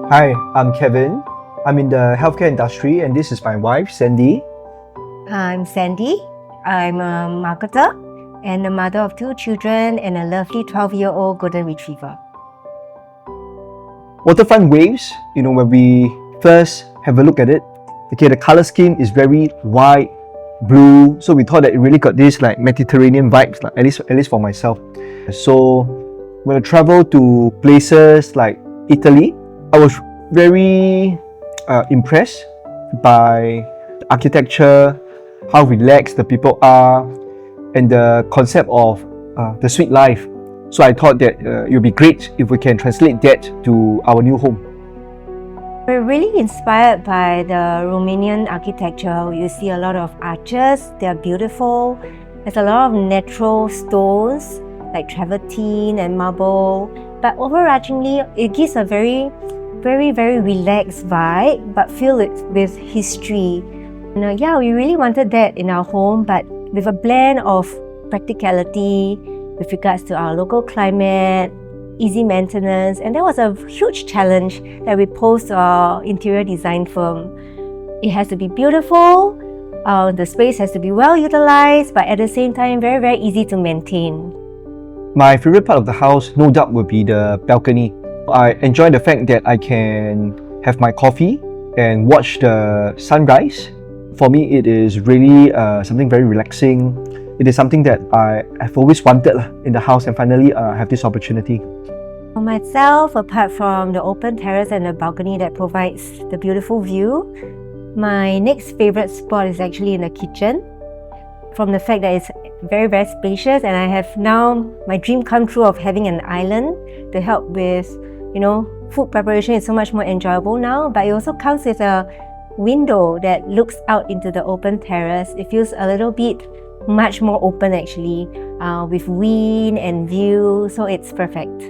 Hi, I'm Kevin. I'm in the healthcare industry and this is my wife, Sandy. I'm Sandy. I'm a marketer and a mother of 2 children and a lovely 12-year-old golden retriever. Waterfront waves, when we first have a look at it, the color scheme is very white, blue, so we thought that it really got this like Mediterranean vibes, at least for myself. So when I travel to places like Italy, I was very impressed by the architecture, how relaxed the people are, and the concept of the sweet life. So I thought that it would be great if we can translate that to our new home. We're really inspired by the Romanian architecture. You see a lot of arches, they're beautiful. There's a lot of natural stones like travertine and marble. But overarchingly, it gives a very relaxed vibe, but filled with history. We really wanted that in our home, but with a blend of practicality with regards to our local climate, easy maintenance, and that was a huge challenge that we posed to our interior design firm. It has to be beautiful, the space has to be well utilized, but at the same time, very easy to maintain. My favorite part of the house, no doubt, would be the balcony. I enjoy the fact that I can have my coffee and watch the sunrise. For me, it is really something very relaxing. It is something that I have always wanted in the house and finally have this opportunity. For myself, apart from the open terrace and the balcony that provides the beautiful view, my next favorite spot is actually in the kitchen. From the fact that it's very spacious, and I have now my dream come true of having an island to help with, food preparation is so much more enjoyable now, but it also comes with a window that looks out into the open terrace. It feels a little bit much more open actually, with wind and view, so it's perfect.